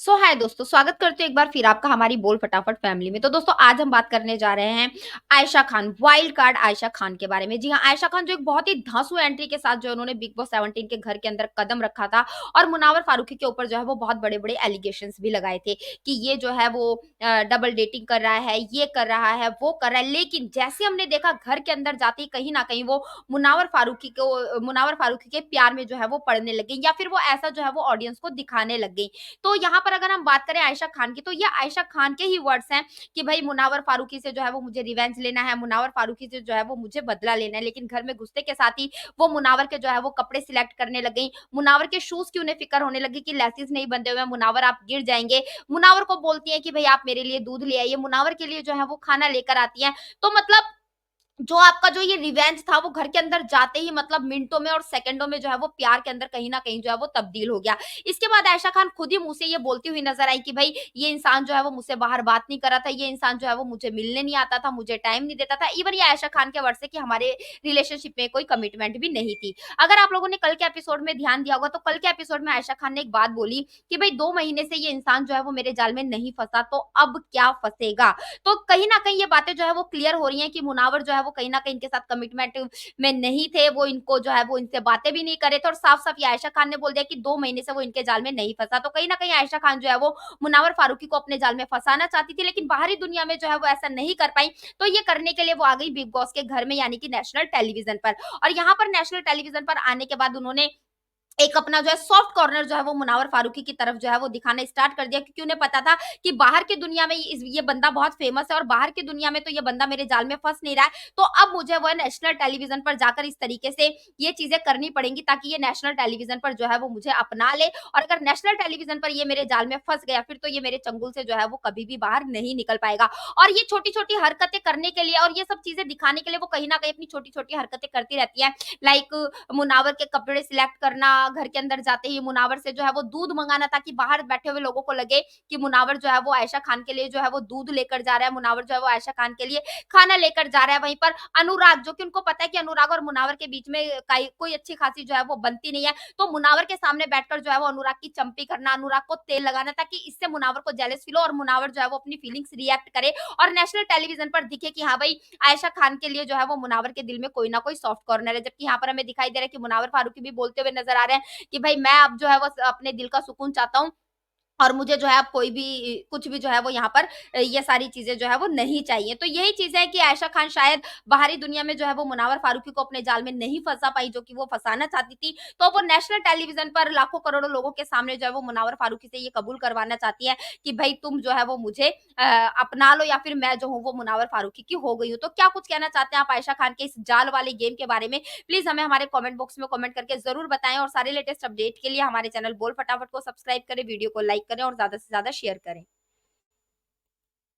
सो हाय दोस्तों, स्वागत करते हैं एक बार फिर आपका हमारी बोल फटाफट फैमिली में। तो दोस्तों आज हम बात करने जा रहे हैं आयशा खान, वाइल्ड कार्ड आयशा खान के बारे में। जी हाँ, आयशा खान जो एक बहुत ही धांसू एंट्री के साथ जो उन्होंने बिग बॉस 17 के घर के अंदर कदम रखा था और मुनावर फारूकी के ऊपर जो है वो बहुत बड़े-बड़े एलिगेशंस भी लगाए थे कि ये जो है वो डबल डेटिंग कर रहा है, ये कर रहा है, वो कर रहा है। लेकिन जैसे हमने देखा घर के अंदर जाते ही कहीं न कहीं वो मुनावर फारूकी के प्यार में जो है वो पड़ने लग गई या फिर वो ऐसा जो है वो ऑडियंस को दिखाने लग गई। तो यहाँ पर अगर हम बात करें आयशा खान की, तो ये आयशा खान के ही वर्ड्स हैं कि भाई मुनावर फारूकी से जो है वो मुझे रिवेंज लेना है, मुनावर फारूकी से जो है वो मुझे बदला लेना है। लेकिन घर में घुसते के साथ ही वो मुनावर के जो है वो कपड़े सिलेक्ट करने लग गई। मुनावर के शूज की उन्हें फिक्र होने लगी कि लेसिस नहीं बंधे हुए हैं, मुनावर आप गिर जाएंगे। मुनावर को बोलती है कि भाई आप मेरे लिए दूध ले आइए, मुनावर के लिए जो है वो खाना लेकर आती है। तो मतलब जो आपका जो ये रिवेंज था वो घर के अंदर जाते ही मतलब मिनटों में और सेकंडों में जो है वो प्यार के अंदर कहीं न कहीं जो है वो तब्दील हो गया। इसके बाद आयशा खान खुद ही मुँह से ये बोलती हुई नज़र आई कि भई ये इंसान जो है वो मुझसे बाहर बात नहीं कर रहा था, ये इंसान जो है वो मुझे मिलने नहीं आता था, मुझे टाइम नहीं देता था। इवन ये आयशा खान के वर्ड से कि हमारे रिलेशनशिप में कोई कमिटमेंट भी नहीं थी। अगर आप लोगों ने कल के एपिसोड में ध्यान दिया होगा तो कल के एपिसोड में आयशा खान ने एक बात बोली कि भई 2 महीने से ये इंसान जो है वो मेरे जाल में नहीं फँसा तो अब क्या फँसेगा? तो कहीं न कहीं ये बातें जो है वो क्लियर हो रही हैं कि मुनावर जो है वो कहीं न कहीं इनके साथ कमिटमेंट में नहीं थे, वो इनको जो है वो इनसे बातें भी नहीं कर रहे थे और साफ-साफ ये आयशा खान ने बोल दिया कि 2 महीने से वो इनके जाल में नहीं फँसा। तो कहीं न कहीं आयशा खान जो है वो मुनावर फारूकी को अपने जाल में फँसाना चाहती थी, लेकिन बाहरी दुनिया में जो है वो ऐसा नहीं कर पाई। तो ये करने के लिए वो आ गई बिग बॉस के घर में यानी कि नेशनल टेलीविज़न पर और यहाँ पर नेशनल टेलीविज़न पर आने के बाद उन्होंने एक अपना जो है सॉफ्ट कॉर्नर जो है वो मुनावर फारूकी की तरफ जो है वो दिखाना स्टार्ट कर दिया क्योंकि उन्हें पता था कि बाहर की दुनिया में ये बंदा बहुत फेमस है और बाहर की दुनिया में तो ये बंदा मेरे जाल में फंस नहीं रहा है। तो अब मुझे वो नेशनल टेलीविजन पर जाकर इस तरीके से ये चीजें करनी पड़ेंगी ताकि ये नेशनल टेलीविजन पर जो है वो मुझे अपना ले और अगर नेशनल टेलीविजन पर ये मेरे जाल में फंस गया फिर तो ये मेरे चंगुल से जो है वो कभी भी बाहर नहीं निकल पाएगा। और ये छोटी छोटी हरकतें करने के लिए और ये सब चीजें दिखाने के लिए वो कहीं ना कहीं अपनी छोटी छोटी हरकतें करती रहती है। लाइक मुनावर के कपड़े सिलेक्ट करना, घर के अंदर जाते ही मुनावर से जो है वो दूध मंगाना ताकि बाहर बैठे हुए लोगों को लगे कि मुनावर जो है वो आयशा खान के लिए जो है वो दूध लेकर जा रहा है, मुनावर जो है वो आयशा खान के लिए खाना लेकर जा रहा है। वहीं पर अनुराग जो कि उनको पता है कि अनुराग और मुनावर के बीच में कोई अच्छी खासी जो है वो बनती नहीं है, तो मुनावर के सामने बैठकर जो है वो अनुराग की चंपी करना, अनुराग को तेल लगाना ताकि इससे मुनावर को जेलस फील हो और मुनावर जो है वो अपनी फीलिंग्स रिएक्ट करे और नेशनल टेलीविजन पर दिखे कि हाँ भाई आयशा खान के लिए जो है वो मुनावर के दिल में कोई ना कोई सॉफ्ट कॉर्नर है। जबकि यहाँ पर हमें दिखाई दे रहा है कि मुनावर फारूकी भी बोलते हुए नजर आ रहे हैं कि भाई मैं अब जो है वो अपने दिल का सुकून चाहता हूँ और मुझे जो है अब कोई भी कुछ भी जो है वो यहाँ पर ये सारी चीज़ें जो है वो नहीं चाहिए। तो यही चीज़ है कि आयशा खान शायद बाहरी दुनिया में जो है वो मुनावर फारूकी को अपने जाल में नहीं फँसा पाई जो कि वो फँसाना चाहती थी। तो वो नेशनल टेलीविज़न पर लाखों करोड़ों लोगों के सामने जो है वो मुनावर फारूकी से ये कबूल करवाना चाहती है कि भई तुम जो है वो मुझे अपना लो या फिर मैं जो हूँ वो मुनावर फारूकी की हो गई हूँ। तो क्या कुछ कहना चाहते हैं आप आयशा खान के इस जाल वाले गेम के बारे में? प्लीज़ हमें हमारे कमेंट बॉक्स में कमेंट करके ज़रूर बताएँ और सारे लेटेस्ट अपडेट के लिए हमारे चैनल बोल फटाफट को सब्सक्राइब करें, वीडियो को लाइक करें और ज़्यादा से ज़्यादा शेयर करें।